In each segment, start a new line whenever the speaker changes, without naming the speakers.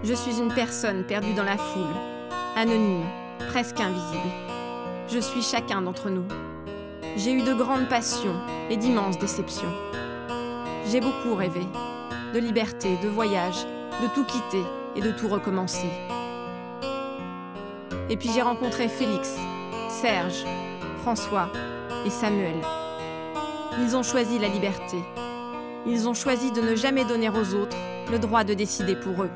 Je suis une personne perdue dans la foule, anonyme, presque invisible. Je suis chacun d'entre nous. J'ai eu de grandes passions et d'immenses déceptions. J'ai beaucoup rêvé, de liberté, de voyage, de tout quitter et de tout recommencer. Et puis j'ai rencontré Félix, Serge, François et Samuel. Ils ont choisi la liberté. Ils ont choisi de ne jamais donner aux autres le droit de décider pour eux.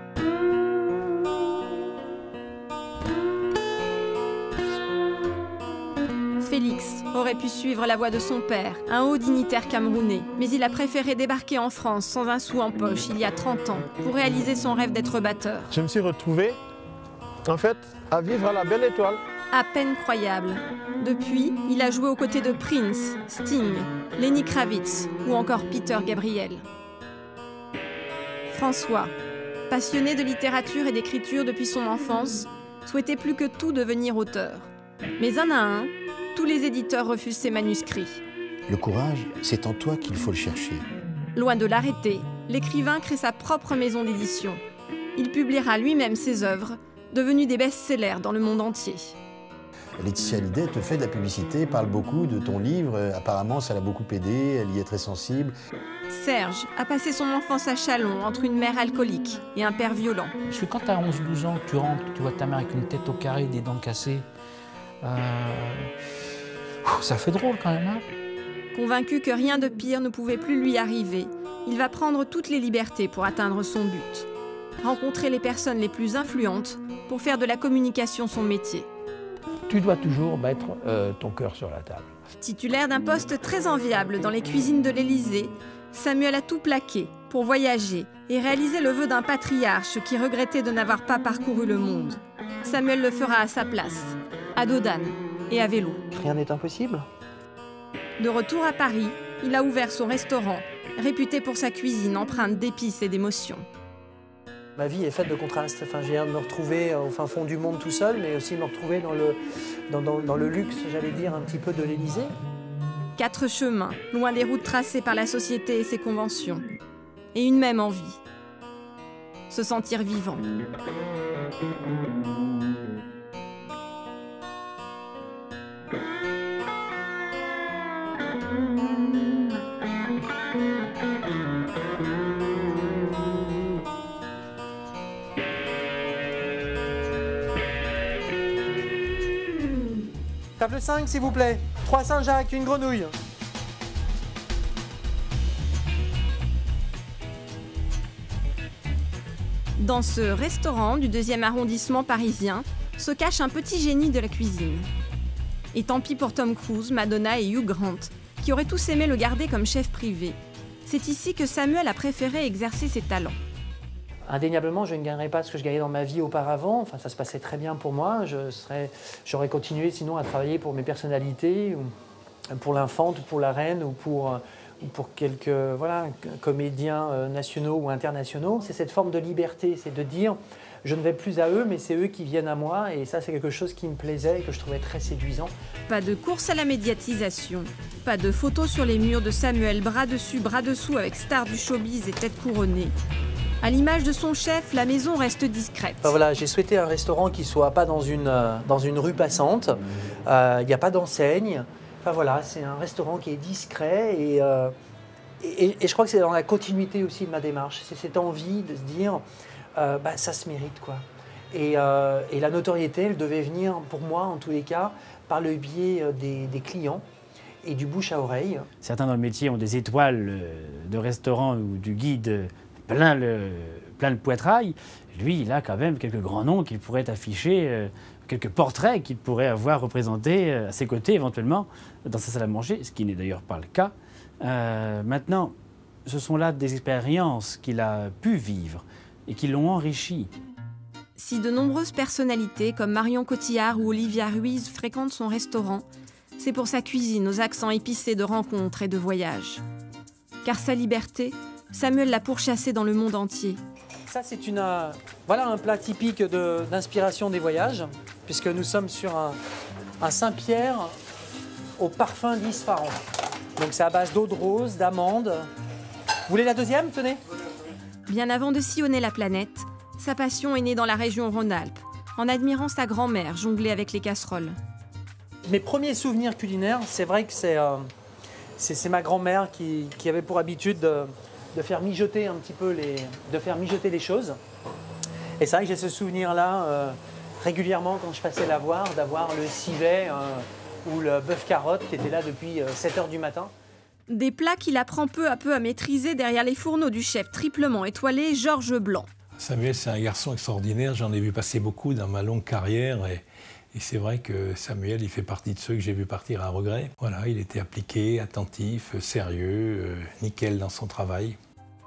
Félix aurait pu suivre la voie de son père, un haut dignitaire camerounais, mais il a préféré débarquer en France sans un sou en poche il y a 30 ans pour réaliser son rêve d'être batteur.
Je me suis retrouvé, en fait, à vivre à la Belle Étoile.
À peine croyable. Depuis, il a joué aux côtés de Prince, Sting, Lenny Kravitz ou encore Peter Gabriel. François, passionné de littérature et d'écriture depuis son enfance, souhaitait plus que tout devenir auteur. Mais un à un, tous les éditeurs refusent ses manuscrits.
Le courage, c'est en toi qu'il faut le chercher.
Loin de l'arrêter, l'écrivain crée sa propre maison d'édition. Il publiera lui-même ses œuvres, devenues des best-sellers dans le monde entier.
Laetitia Hallyday te fait de la publicité, parle beaucoup de ton livre. Apparemment, ça l'a beaucoup aidé, elle y est très sensible.
Serge a passé son enfance à Châlons entre une mère alcoolique et un père violent.
Parce que quand tu as 11-12 ans, tu rentres, tu vois ta mère avec une tête au carré, des dents cassées, ça fait drôle quand même. Hein.
Convaincu que rien de pire ne pouvait plus lui arriver, il va prendre toutes les libertés pour atteindre son but. Rencontrer les personnes les plus influentes pour faire de la communication son métier.
Tu dois toujours mettre ton cœur sur la table.
Titulaire d'un poste très enviable dans les cuisines de l'Élysée, Samuel a tout plaqué pour voyager et réaliser le vœu d'un patriarche qui regrettait de n'avoir pas parcouru le monde. Samuel le fera à sa place, à dos d'âne et à vélo.
Rien n'est impossible.
De retour à Paris, il a ouvert son restaurant, réputé pour sa cuisine empreinte d'épices et d'émotions.
Ma vie est faite de contrastes. Enfin, je viens de me retrouver au fin fond du monde tout seul, mais aussi me retrouver dans le luxe, j'allais dire, un petit peu de l'Élysée.
4 chemins, loin des routes tracées par la société et ses conventions. Et une même envie. Se sentir vivant.
Table 5, s'il vous plaît. 3 Saint-Jacques, une grenouille.
Dans ce restaurant du 2e arrondissement parisien se cache un petit génie de la cuisine. Et tant pis pour Tom Cruise, Madonna et Hugh Grant, qui auraient tous aimé le garder comme chef privé. C'est ici que Samuel a préféré exercer ses talents.
Indéniablement, je ne gagnerais pas ce que je gagnais dans ma vie auparavant. Enfin, ça se passait très bien pour moi. J'aurais continué sinon à travailler pour mes personnalités, ou pour l'Infante, pour la Reine, ou pour quelques comédiens nationaux ou internationaux. C'est cette forme de liberté, c'est de dire je ne vais plus à eux, mais c'est eux qui viennent à moi. Et ça, c'est quelque chose qui me plaisait et que je trouvais très séduisant.
Pas de course à la médiatisation, pas de photos sur les murs de Samuel bras dessus, bras dessous avec stars du showbiz et tête couronnée. À l'image de son chef, la maison reste discrète.
Enfin, voilà, j'ai souhaité un restaurant qui ne soit pas dans une rue passante. Il n'y a pas d'enseigne. Enfin, voilà, c'est un restaurant qui est discret et je crois que c'est dans la continuité aussi de ma démarche. C'est cette envie de se dire, ça se mérite, quoi. Et la notoriété, elle devait venir, pour moi en tous les cas, par le biais des clients et du bouche à oreille.
Certains dans le métier ont des étoiles de restaurant ou du guide plein le poitrail. Lui, il a quand même quelques grands noms qu'il pourrait afficher, quelques portraits qu'il pourrait avoir représentés à ses côtés éventuellement dans sa salle à manger, ce qui n'est d'ailleurs pas le cas. Maintenant, ce sont là des expériences qu'il a pu vivre et qui l'ont enrichi.
Si de nombreuses personnalités comme Marion Cotillard ou Olivia Ruiz fréquentent son restaurant, c'est pour sa cuisine aux accents épicés de rencontres et de voyages. Car sa liberté, Samuel l'a pourchassé dans le monde entier.
Ça, c'est voilà un plat typique d'inspiration des voyages, puisque nous sommes sur un Saint-Pierre au parfum d'Ispahan. Donc c'est à base d'eau de rose, d'amandes. Vous voulez la deuxième? Tenez.
Bien avant de sillonner la planète, Sa passion est née dans la région Rhône-Alpes, en admirant sa grand-mère jongler avec les casseroles.
Mes premiers souvenirs culinaires, c'est vrai que c'est ma grand-mère qui avait pour habitude de faire mijoter un petit peu les choses. Et c'est vrai que j'ai ce souvenir-là régulièrement quand je passais la voir, d'avoir le civet ou le bœuf carotte qui était là depuis 7 h du matin.
Des plats qu'il apprend peu à peu à maîtriser derrière les fourneaux du chef triplement étoilé Georges Blanc.
Samuel, c'est un garçon extraordinaire. J'en ai vu passer beaucoup dans ma longue carrière. Et c'est vrai que Samuel, il fait partie de ceux que j'ai vu partir à regret. Voilà, il était appliqué, attentif, sérieux, nickel dans son travail.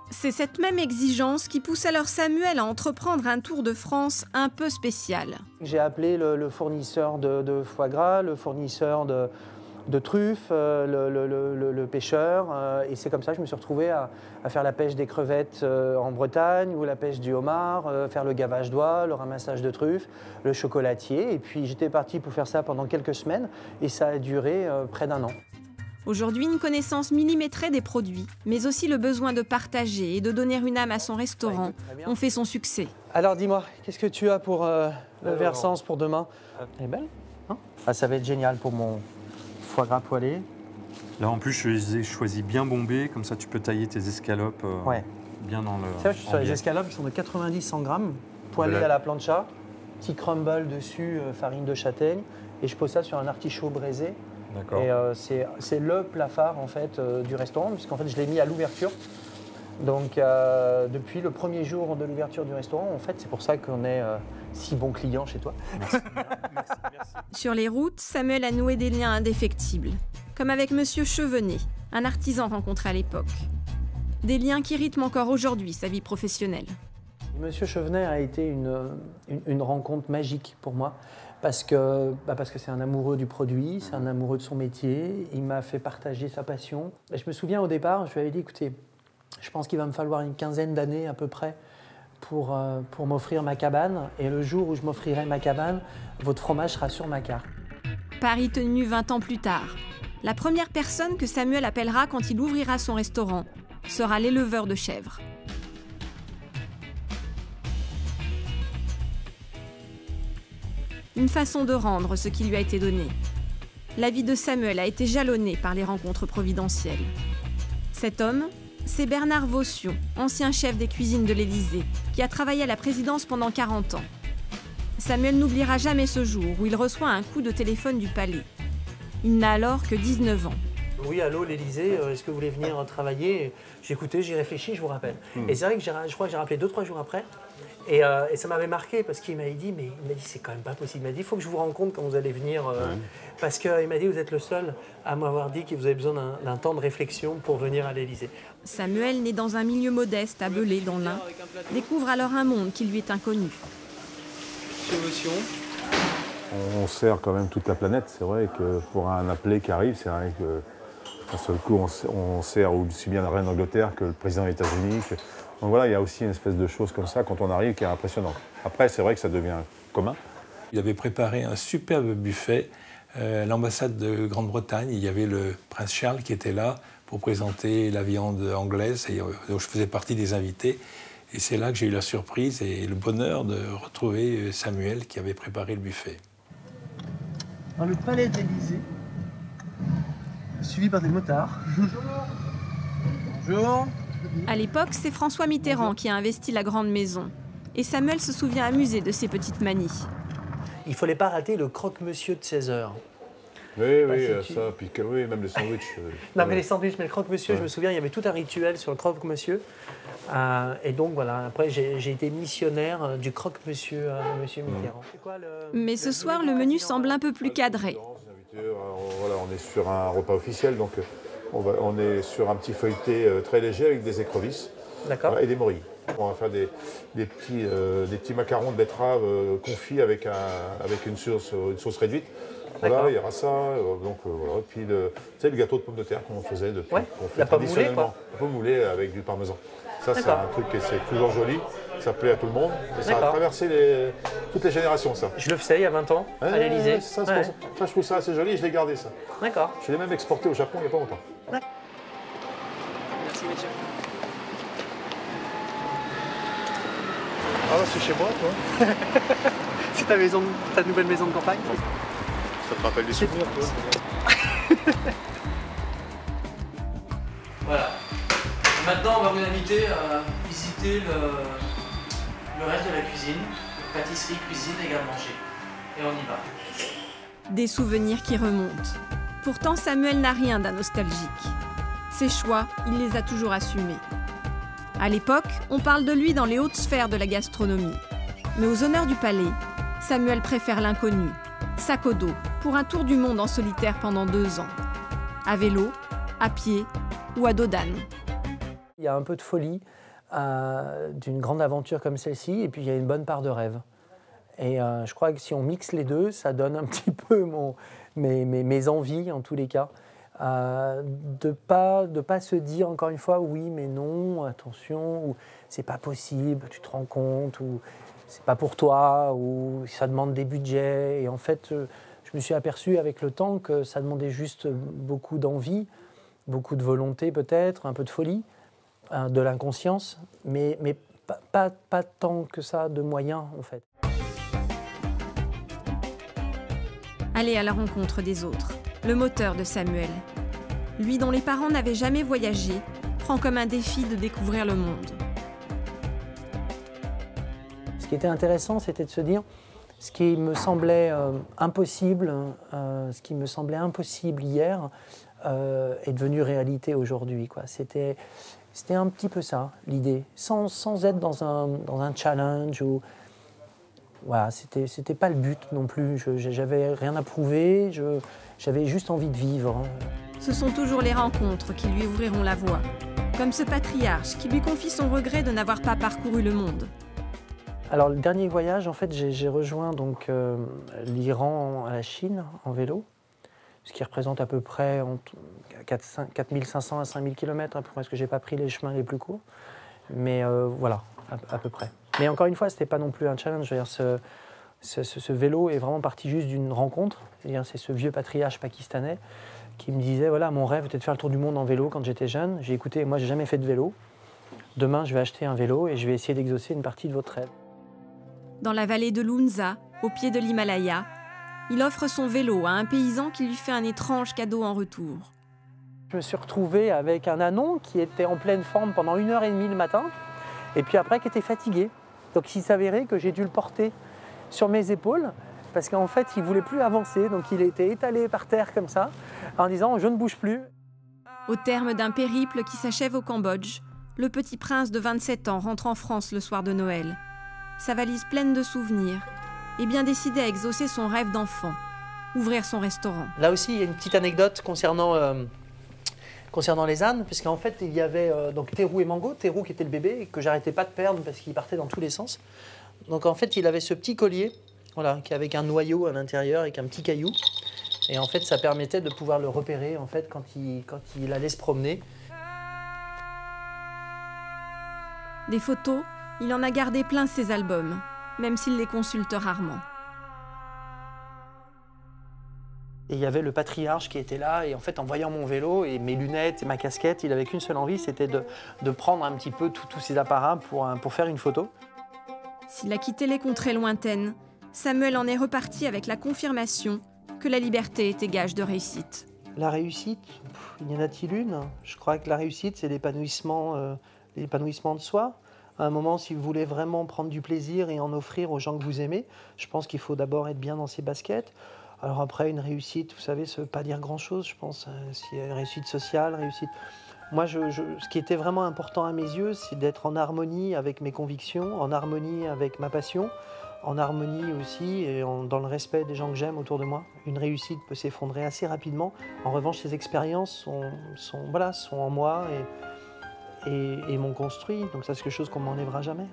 C'est cette même exigence qui pousse alors Samuel à entreprendre un tour de France un peu spécial.
J'ai appelé le fournisseur de foie gras, le fournisseur de truffes, le pêcheur. Et c'est comme ça que je me suis retrouvé à faire la pêche des crevettes en Bretagne ou la pêche du homard, faire le gavage d'oie, le ramassage de truffes, le chocolatier. Et puis j'étais parti pour faire ça pendant quelques semaines et ça a duré près d'1 an.
Aujourd'hui, une connaissance millimétrée des produits, mais aussi le besoin de partager et de donner une âme à son restaurant ont fait son succès.
Alors dis-moi, qu'est-ce que tu as pour le Versance pour demain? Elle est belle, hein? Ça va être génial pour mon foie gras poêlé.
Là en plus je les ai choisis bien bombés, comme ça tu peux tailler tes escalopes bien dans le...
C'est vrai, je suis sur les escalopes qui sont de 90-100 grammes, poêlées à la plancha, petit crumble dessus, farine de châtaigne, et je pose ça sur un artichaut braisé. Et c'est le plat phare en fait du restaurant, puisqu'en fait je l'ai mis à l'ouverture. Donc depuis le premier jour de l'ouverture du restaurant, en fait c'est pour ça qu'on est si bons clients chez toi.
Merci. Merci.
Sur les routes, Samuel a noué des liens indéfectibles, comme avec Monsieur Chevenet, un artisan rencontré à l'époque. Des liens qui rythment encore aujourd'hui sa vie professionnelle.
Monsieur Chevenet a été une rencontre magique pour moi. Parce que c'est un amoureux du produit, c'est un amoureux de son métier. Il m'a fait partager sa passion. Et je me souviens au départ, je lui avais dit, écoutez, je pense qu'il va me falloir une quinzaine d'années à peu près pour m'offrir ma cabane. Et le jour où je m'offrirai ma cabane, votre fromage sera sur ma carte.
Paris tenu 20 ans plus tard. La première personne que Samuel appellera quand il ouvrira son restaurant sera l'éleveur de chèvres. Une façon de rendre ce qui lui a été donné. La vie de Samuel a été jalonnée par les rencontres providentielles. Cet homme, c'est Bernard Vaution, ancien chef des cuisines de l'Élysée, qui a travaillé à la présidence pendant 40 ans. Samuel n'oubliera jamais ce jour où il reçoit un coup de téléphone du palais. Il n'a alors que 19 ans.
Oui, allô, l'Élysée, est-ce que vous voulez venir travailler? J'ai écouté, j'ai réfléchi, je vous rappelle. Et c'est vrai que je crois que j'ai rappelé 2-3 jours après. Et ça m'avait marqué parce qu'il m'avait dit, c'est quand même pas possible. Il m'a dit, il faut que je vous rencontre quand vous allez venir. Parce qu'il m'a dit, vous êtes le seul à m'avoir dit que vous avez besoin d'un temps de réflexion pour venir à l'Élysée.
Samuel, né dans un milieu modeste à Belay, dans l'Ain, découvre alors un monde qui lui est inconnu.
On sert quand même toute la planète. C'est vrai que pour un appelé qui arrive, c'est vrai que d'un seul coup, on sert aussi bien la reine d'Angleterre que le président des États-Unis. Donc voilà, il y a aussi une espèce de chose comme ça quand on arrive qui est impressionnante. Après, c'est vrai que ça devient commun.
Il avait préparé un superbe buffet à l'ambassade de Grande-Bretagne. Il y avait le prince Charles qui était là pour présenter la viande anglaise. Et je faisais partie des invités. Et c'est là que j'ai eu la surprise et le bonheur de retrouver Samuel qui avait préparé le buffet.
Dans le palais de l'Élysée, suivi par des motards. Bonjour.
À l'époque, c'est François Mitterrand qui a investi la grande maison. Et Samuel se souvient amusé de ses petites manies.
Il ne fallait pas rater le croque-monsieur de 16 h.
Oui, ça, puis oui, même les sandwichs.
Non, mais les sandwichs, mais le croque-monsieur, je me souviens, il y avait tout un rituel sur le croque-monsieur. Et donc voilà, après j'ai été missionnaire du croque-monsieur à Monsieur Mitterrand.
Mais ce soir, le menu semble un peu plus cadré.
Voilà, on est sur un repas officiel, donc on est sur un petit feuilleté très léger avec des écrevisses et des morilles. On va faire des petits macarons de betterave confits avec une sauce réduite. Voilà, il y aura ça, donc voilà. Et puis le gâteau de pommes de terre qu'on faisait depuis, qu'on fait traditionnellement, un peu moulé avec du parmesan. Ça, c'est un truc qui c'est toujours joli, ça plaît à tout le monde. Et ça a traversé toutes les générations, ça.
Je le faisais il y a 20 ans, à l'Élysée.
Ça, je trouve ça assez joli et je l'ai gardé, ça.
D'accord.
Je l'ai même exporté au Japon il n'y a pas longtemps.
Merci, messieurs.
Ah, c'est chez moi, toi.
C'est ta nouvelle maison de campagne?
Ça te rappelle des souvenirs, toi.
Voilà. Maintenant, on va vous inviter à visiter le reste de la cuisine. Pâtisserie, cuisine, égal manger. Et on y va.
Des souvenirs qui remontent. Pourtant, Samuel n'a rien d'un nostalgique. Ses choix, il les a toujours assumés. À l'époque, on parle de lui dans les hautes sphères de la gastronomie. Mais aux honneurs du palais, Samuel préfère l'inconnu, sac au dos, pour un tour du monde en solitaire pendant 2 ans. À vélo, à pied ou à dos d'âne.
Il y a un peu de folie d'une grande aventure comme celle-ci, et puis il y a une bonne part de rêve. Et je crois que si on mixe les deux, ça donne un petit peu mes envies, en tous les cas. De pas se dire, encore une fois, oui, mais non, attention, ou c'est pas possible, tu te rends compte, ou c'est pas pour toi, ou ça demande des budgets. Et en fait, je me suis aperçu avec le temps que ça demandait juste beaucoup d'envie, beaucoup de volonté peut-être, un peu de folie, de l'inconscience, mais pas tant que ça de moyens, en fait.
Aller à la rencontre des autres, le moteur de Samuel. Lui dont les parents n'avaient jamais voyagé, prend comme un défi de découvrir le monde.
Ce qui était intéressant, c'était de se dire, ce qui me semblait impossible, hier, est devenu réalité aujourd'hui, quoi. C'était un petit peu ça, l'idée, sans être dans un challenge ou... Voilà, c'était pas le but non plus. J'avais rien à prouver, j'avais juste envie de vivre.
Ce sont toujours les rencontres qui lui ouvriront la voie. Comme ce patriarche qui lui confie son regret de n'avoir pas parcouru le monde.
Alors, le dernier voyage, en fait, j'ai rejoint donc l'Iran à la Chine en vélo, ce qui représente à peu près 4500 à 5000 km, à peu près, parce que j'ai pas pris les chemins les plus courts. Mais voilà, à peu près. Mais encore une fois, c'était pas non plus un challenge. Ce vélo est vraiment parti juste d'une rencontre. C'est ce vieux patriarche pakistanais qui me disait, voilà, mon rêve était de faire le tour du monde en vélo quand j'étais jeune. J'ai écouté, moi j'ai jamais fait de vélo. Demain, je vais acheter un vélo et je vais essayer d'exaucer une partie de votre rêve.
Dans la vallée de l'Unza, au pied de l'Himalaya, il offre son vélo à un paysan qui lui fait un étrange cadeau en retour.
Je me suis retrouvé avec un ânon qui était en pleine forme pendant 1h30 le matin, et puis après qui était fatigué. Donc il s'avérait que j'ai dû le porter sur mes épaules, parce qu'en fait il ne voulait plus avancer, donc il était étalé par terre comme ça, en disant « je ne bouge plus ».
Au terme d'un périple qui s'achève au Cambodge, le petit prince de 27 ans rentre en France le soir de Noël. Sa valise pleine de souvenirs, et bien décidé à exaucer son rêve d'enfant, ouvrir son restaurant.
Là aussi, il y a une petite anecdote concernant les ânes, puisqu'en fait, il y avait donc Térou et Mango, Térou qui était le bébé, et que j'arrêtais pas de perdre parce qu'il partait dans tous les sens. Donc en fait, il avait ce petit collier, voilà, avec un noyau à l'intérieur, avec un petit caillou. Et en fait, ça permettait de pouvoir le repérer en fait, quand il allait se promener.
Des photos, il en a gardé plein ses albums, même s'il les consulte rarement.
Et il y avait le patriarche qui était là, et en fait, en voyant mon vélo et mes lunettes et ma casquette, il n'avait qu'une seule envie, c'était de prendre un petit peu tous ces apparats pour faire une photo.
S'il a quitté les contrées lointaines, Samuel en est reparti avec la confirmation que la liberté était gage de réussite.
La réussite, il y en a-t-il une? Je crois que la réussite, c'est l'épanouissement de soi. À un moment, si vous voulez vraiment prendre du plaisir et en offrir aux gens que vous aimez, je pense qu'il faut d'abord être bien dans ses baskets. Alors après, une réussite, vous savez, ça ne veut pas dire grand-chose, je pense. S'il y a une réussite sociale, réussite... Moi, ce qui était vraiment important à mes yeux, c'est d'être en harmonie avec mes convictions, en harmonie avec ma passion, en harmonie aussi et dans le respect des gens que j'aime autour de moi. Une réussite peut s'effondrer assez rapidement. En revanche, ces expériences sont en moi et m'ont construit. Donc ça, c'est quelque chose qu'on ne m'enlèvera jamais.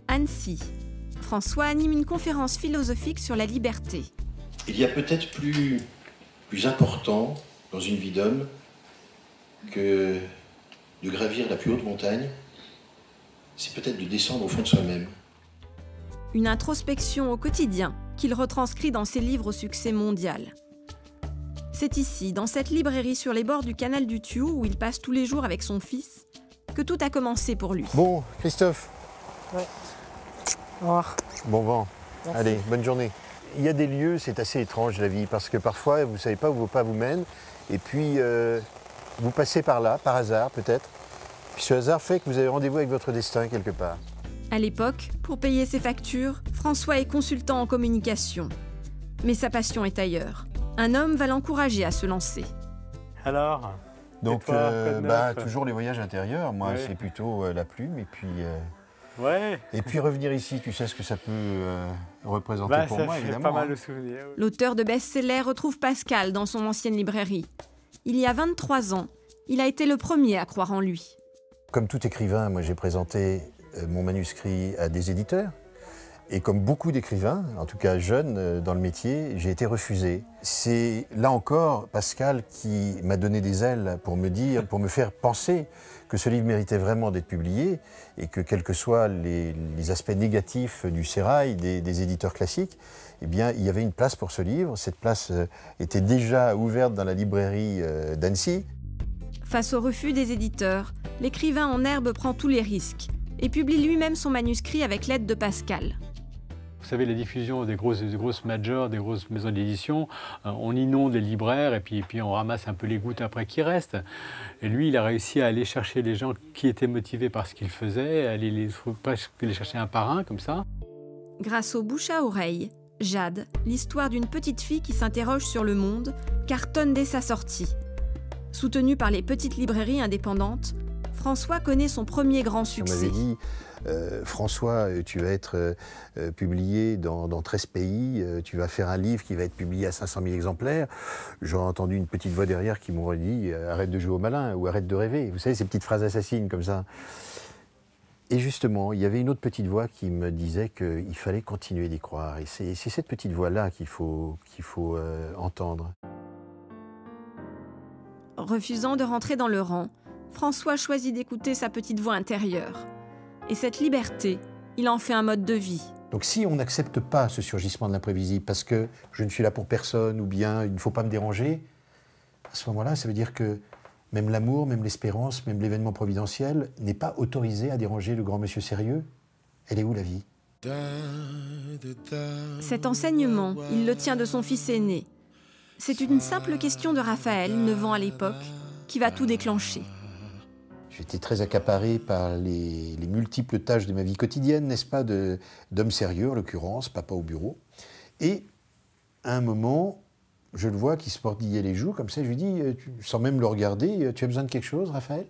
Annecy. François anime une conférence philosophique sur la liberté.
Il y a peut-être plus important dans une vie d'homme que de gravir la plus haute montagne, c'est peut-être de descendre au fond de soi-même.
Une introspection au quotidien qu'il retranscrit dans ses livres au succès mondial. C'est ici, dans cette librairie sur les bords du canal du Thioux, où il passe tous les jours avec son fils, que tout a commencé pour lui.
Bon, Christophe.
Ouais. Au revoir.
Bon vent.
Merci.
Allez, bonne journée. Il y a des lieux, c'est assez étrange la vie, parce que parfois, vous ne savez pas où vos pas vous mènent, et puis vous passez par là, par hasard peut-être, puis ce hasard fait que vous avez rendez-vous avec votre destin quelque part.
À l'époque, pour payer ses factures, François est consultant en communication. Mais sa passion est ailleurs. Un homme va l'encourager à se lancer.
Alors?
Donc, toujours les voyages intérieurs. Moi, c'est plutôt la plume. Et puis, et puis revenir ici, tu sais ce que ça peut représenter pour moi, évidemment.
Pas mal de souvenirs. Oui.
L'auteur de best-seller retrouve Pascal dans son ancienne librairie. Il y a 23 ans, il a été le premier à croire en lui.
Comme tout écrivain, moi, j'ai présenté mon manuscrit à des éditeurs. Et comme beaucoup d'écrivains, en tout cas jeunes dans le métier, j'ai été refusé. C'est là encore Pascal qui m'a donné des ailes pour me faire penser que ce livre méritait vraiment d'être publié et que quels que soient les aspects négatifs du sérail des éditeurs classiques, eh bien, il y avait une place pour ce livre. Cette place était déjà ouverte dans la librairie d'Annecy.
Face au refus des éditeurs, l'écrivain en herbe prend tous les risques et publie lui-même son manuscrit avec l'aide de Pascal.
Vous savez, la diffusion des grosses majors, des grosses maisons d'édition, on inonde les libraires et puis on ramasse un peu les gouttes après qui restent. Et lui, il a réussi à aller chercher les gens qui étaient motivés par ce qu'il faisait, à aller presque les chercher un par un, comme ça.
Grâce au bouche à oreille, Jade, l'histoire d'une petite fille qui s'interroge sur le monde, cartonne dès sa sortie. Soutenu par les petites librairies indépendantes, François connaît son premier grand succès.
On m'avait dit, François, tu vas être publié dans 13 pays, tu vas faire un livre qui va être publié à 500 000 exemplaires. J'aurais entendu une petite voix derrière qui m'aurait dit « arrête de jouer au malin » ou « arrête de rêver ». Vous savez, ces petites phrases assassines comme ça. Et justement, il y avait une autre petite voix qui me disait qu'il fallait continuer d'y croire. Et c'est cette petite voix-là qu'il faut entendre.
Refusant de rentrer dans le rang, François choisit d'écouter sa petite voix intérieure. Et cette liberté, il en fait un mode de vie.
Donc si on n'accepte pas ce surgissement de l'imprévisible parce que je ne suis là pour personne ou bien il ne faut pas me déranger, à ce moment-là, ça veut dire que même l'amour, même l'espérance, même l'événement providentiel n'est pas autorisé à déranger le grand monsieur sérieux. Elle est où la vie?
Cet enseignement, il le tient de son fils aîné. C'est une simple question de Raphaël, 9 ans à l'époque, qui va tout déclencher.
J'étais très accaparé par les multiples tâches de ma vie quotidienne, n'est-ce pas, d'homme sérieux, en l'occurrence, papa au bureau. Et à un moment, je le vois qui se mordillait les joues, comme ça, je lui dis, sans même le regarder, tu as besoin de quelque chose, Raphaël?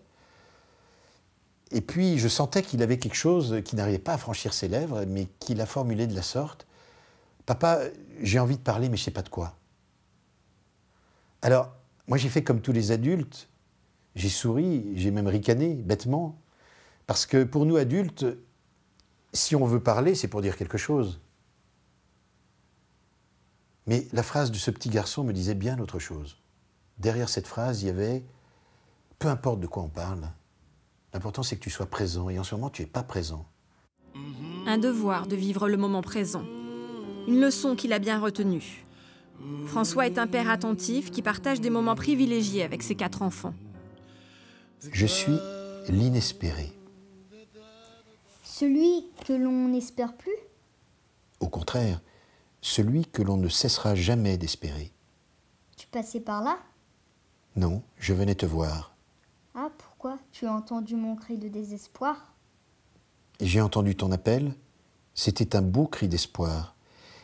Et puis, je sentais qu'il avait quelque chose qui n'arrivait pas à franchir ses lèvres, mais qu'il a formulé de la sorte. Papa, j'ai envie de parler, mais je ne sais pas de quoi. Alors, moi, j'ai fait comme tous les adultes. J'ai souri, j'ai même ricané, bêtement. Parce que pour nous adultes, si on veut parler, c'est pour dire quelque chose. Mais la phrase de ce petit garçon me disait bien autre chose. Derrière cette phrase, il y avait « peu importe de quoi on parle, l'important c'est que tu sois présent, et en ce moment, tu n'es pas présent. »
Un devoir de vivre le moment présent. Une leçon qu'il a bien retenue. François est un père attentif qui partage des moments privilégiés avec ses 4 enfants.
Je suis l'inespéré.
Celui que l'on n'espère plus?
Au contraire, celui que l'on ne cessera jamais d'espérer.
Tu passais par là?
Non, je venais te voir.
Ah, pourquoi? Tu as entendu mon cri de désespoir?
J'ai entendu ton appel. C'était un beau cri d'espoir.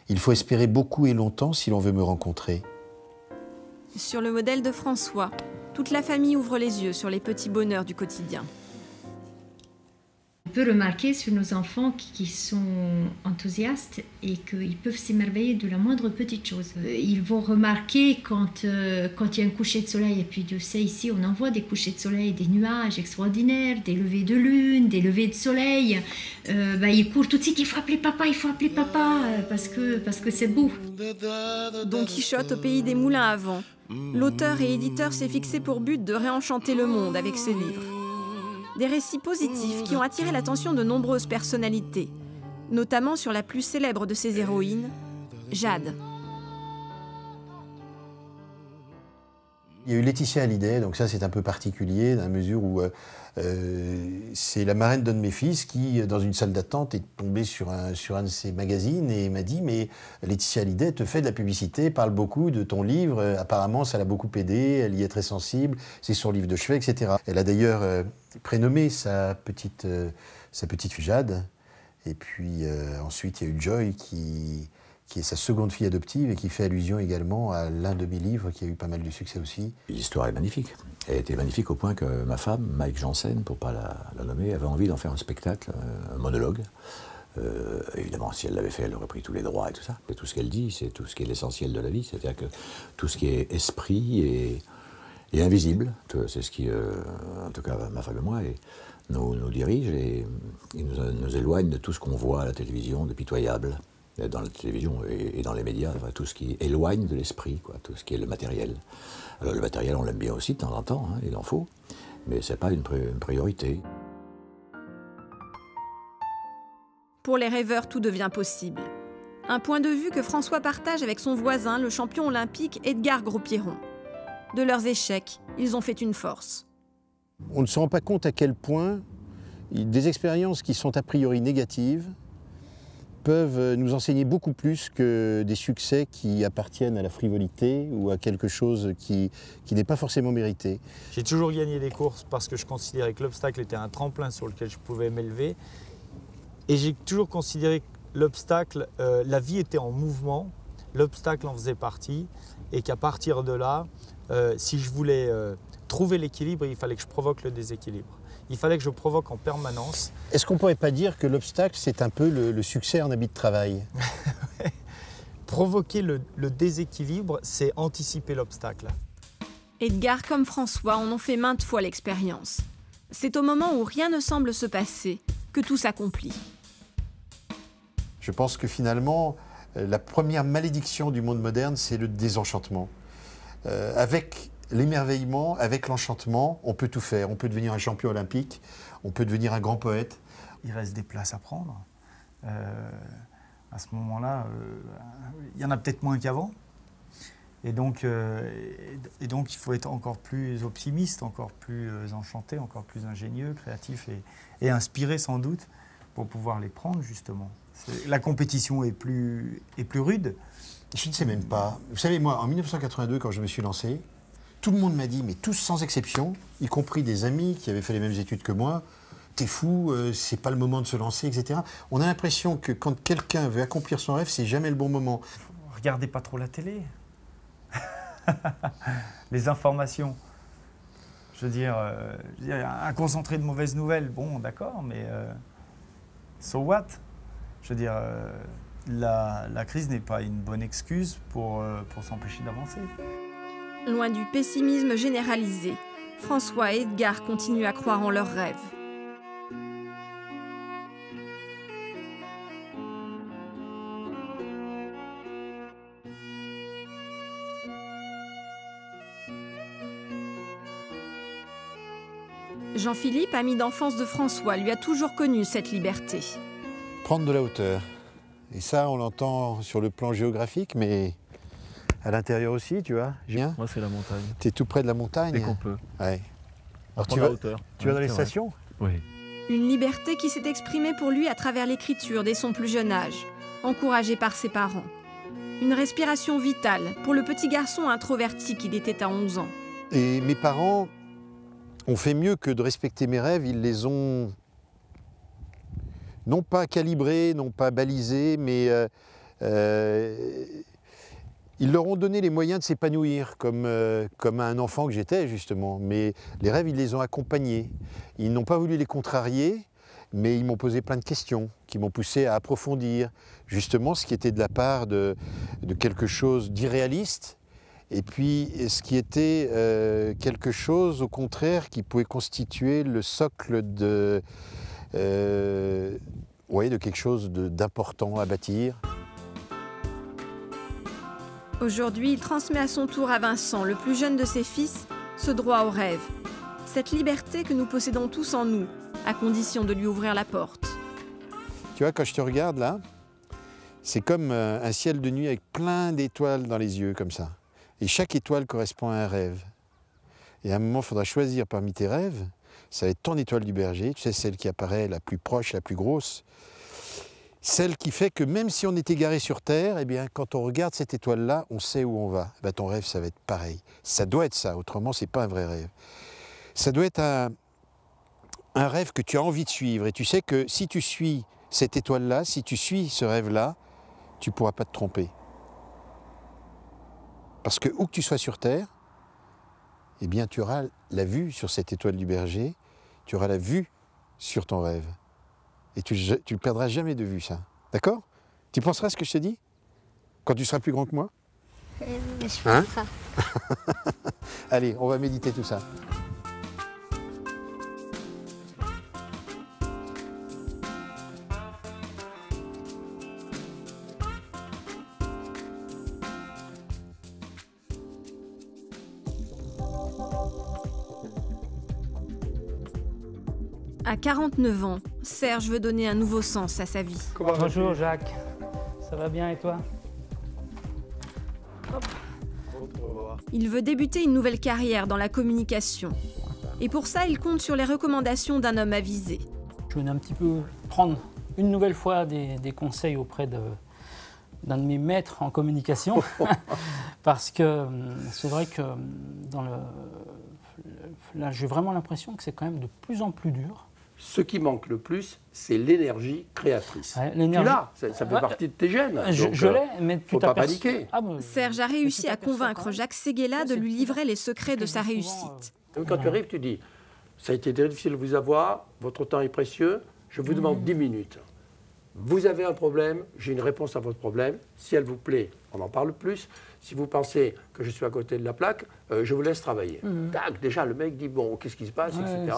Il faut espérer beaucoup et longtemps si l'on veut me rencontrer.
Sur le modèle de François, toute la famille ouvre les yeux sur les petits bonheurs du quotidien.
On peut remarquer sur nos enfants qui sont enthousiastes et qu'ils peuvent s'émerveiller de la moindre petite chose. Ils vont remarquer quand il y a un coucher de soleil, et puis Dieu sait, ici on en voit des couchers de soleil, des nuages extraordinaires, des levées de lune, des levées de soleil. Ils courent tout de suite, il faut appeler papa, parce que c'est beau.
Don Quichotte au pays des moulins à vent. L'auteur et éditeur s'est fixé pour but de réenchanter le monde avec ses livres. Des récits positifs qui ont attiré l'attention de nombreuses personnalités, notamment sur la plus célèbre de ses héroïnes, Jade.
Il y a eu Laetitia Hallyday, donc ça c'est un peu particulier, dans la mesure où c'est la marraine d'un de mes fils qui, dans une salle d'attente, est tombée sur un de ses magazines et m'a dit « Mais Laetitia Hallyday te fait de la publicité, parle beaucoup de ton livre, apparemment ça l'a beaucoup aidé, elle y est très sensible, c'est son livre de chevet, etc. » Elle a d'ailleurs prénommé sa petite fille Jade, et puis ensuite il y a eu Joy qui est sa seconde fille adoptive et qui fait allusion également à l'un de mes livres qui a eu pas mal de succès aussi.
L'histoire est magnifique. Elle était magnifique au point que ma femme, Mike Janssen, pour ne pas la nommer, avait envie d'en faire un spectacle, un monologue. Évidemment, si elle l'avait fait, elle aurait pris tous les droits et tout ça. Et tout ce qu'elle dit, c'est tout ce qui est l'essentiel de la vie. C'est-à-dire que tout ce qui est esprit est invisible. C'est ce qui, en tout cas, ma femme et moi, nous dirige et nous éloigne de tout ce qu'on voit à la télévision de pitoyable. Dans la télévision et dans les médias, enfin, tout ce qui éloigne de l'esprit, tout ce qui est le matériel. Alors le matériel, on l'aime bien aussi de temps en temps, hein, il en faut, mais ce n'est pas une priorité.
Pour les rêveurs, tout devient possible. Un point de vue que François partage avec son voisin, le champion olympique Edgar Gros-Pierron. De leurs échecs, ils ont fait une force.
On ne se rend pas compte à quel point des expériences qui sont a priori négatives peuvent nous enseigner beaucoup plus que des succès qui appartiennent à la frivolité ou à quelque chose qui n'est pas forcément mérité.
J'ai toujours gagné des courses parce que je considérais que l'obstacle était un tremplin sur lequel je pouvais m'élever. Et j'ai toujours considéré que l'obstacle, la vie était en mouvement, l'obstacle en faisait partie, et qu'à partir de là, si je voulais trouver l'équilibre, il fallait que je provoque le déséquilibre. Il fallait que je provoque en permanence.
Est-ce qu'on ne pourrait pas dire que l'obstacle, c'est un peu le succès en habit de travail?
Provoquer le déséquilibre, c'est anticiper l'obstacle.
Edgar comme François en ont fait maintes fois l'expérience. C'est au moment où rien ne semble se passer que tout s'accomplit.
Je pense que finalement, la première malédiction du monde moderne, c'est le désenchantement. Avec l'émerveillement, avec l'enchantement, on peut tout faire. On peut devenir un champion olympique, on peut devenir un grand poète.
Il reste des places à prendre. À ce moment-là, il y en a peut-être moins qu'avant. Et donc, il faut être encore plus optimiste, encore plus enchanté, encore plus ingénieux, créatif et inspiré sans doute pour pouvoir les prendre justement. La compétition est plus rude.
Je ne sais même pas. Vous savez, moi, en 1982, quand je me suis lancé, tout le monde m'a dit, mais tous sans exception, y compris des amis qui avaient fait les mêmes études que moi, t'es fou, c'est pas le moment de se lancer, etc. On a l'impression que quand quelqu'un veut accomplir son rêve, c'est jamais le bon moment.
Regardez pas trop la télé. Les informations. Je veux dire, un concentré de mauvaises nouvelles, bon, d'accord, mais so what? Je veux dire, la crise n'est pas une bonne excuse pour s'empêcher d'avancer.
Loin du pessimisme généralisé, François et Edgar continuent à croire en leurs rêves. Jean-Philippe, ami d'enfance de François, lui a toujours connu cette liberté.
Prendre de la hauteur. Et ça, on l'entend sur le plan géographique, mais à l'intérieur aussi, tu vois.
Moi, c'est la montagne.
Tu es tout près de la montagne.
Dès qu'on peut.
Ouais. Alors,
tu
vas dans les stations?
Oui.
Une liberté qui s'est exprimée pour lui à travers l'écriture dès son plus jeune âge, encouragé par ses parents. Une respiration vitale pour le petit garçon introverti qu'il était à 11 ans.
Et mes parents ont fait mieux que de respecter mes rêves, ils les ont non pas calibrés, non pas balisés, mais ils leur ont donné les moyens de s'épanouir comme un enfant que j'étais justement. Mais les rêves, ils les ont accompagnés. Ils n'ont pas voulu les contrarier, mais ils m'ont posé plein de questions qui m'ont poussé à approfondir justement ce qui était de la part de quelque chose d'irréaliste. Et puis, ce qui était quelque chose, au contraire, qui pouvait constituer le socle de quelque chose d'important à bâtir.
Aujourd'hui, il transmet à son tour à Vincent, le plus jeune de ses fils, ce droit au rêve. Cette liberté que nous possédons tous en nous, à condition de lui ouvrir la porte.
Tu vois, quand je te regarde là, c'est comme un ciel de nuit avec plein d'étoiles dans les yeux, comme ça. Et chaque étoile correspond à un rêve. Et à un moment, il faudra choisir parmi tes rêves. Ça va être ton étoile du berger, tu sais, celle qui apparaît la plus proche, la plus grosse. Celle qui fait que même si on est égaré sur Terre, eh bien, quand on regarde cette étoile-là, on sait où on va. Eh bien, ton rêve, ça va être pareil. Ça doit être ça, autrement, ce n'est pas un vrai rêve. Ça doit être un rêve que tu as envie de suivre. Et tu sais que si tu suis cette étoile-là, si tu suis ce rêve-là, tu ne pourras pas te tromper. Parce que où que tu sois sur Terre, eh bien, tu auras la vue sur cette étoile du berger, tu auras la vue sur ton rêve. Et tu ne perdras jamais de vue, ça. D'accord? Tu penseras à ce que je te dis? Quand tu seras plus grand que moi?
Je pense pas.
Allez, on va méditer tout ça.
À 49 ans, Serge veut donner un nouveau sens à sa vie.
Bonjour Jacques, ça va bien et toi?
Il veut débuter une nouvelle carrière dans la communication. Et pour ça, il compte sur les recommandations d'un homme avisé.
Je venais un petit peu prendre une nouvelle fois des conseils auprès d'un de mes maîtres en communication. Parce que c'est vrai que là, j'ai vraiment l'impression que c'est quand même de plus en plus dur.
Ce qui manque le plus, c'est l'énergie créatrice.
Ouais,
tu l'as, ça fait partie de tes gènes.
Je l'ai, mais tu
faut pas paniquer.
Serge a réussi à convaincre Jacques Séguéla de lui livrer les secrets de sa réussite.
Quand tu arrives, tu dis, ça a été très difficile de vous avoir, votre temps est précieux, je vous demande 10 minutes. Vous avez un problème, j'ai une réponse à votre problème. Si elle vous plaît, on en parle plus. Si vous pensez que je suis à côté de la plaque, je vous laisse travailler. Tac, déjà, le mec dit, bon, qu'est-ce qui se passe, etc.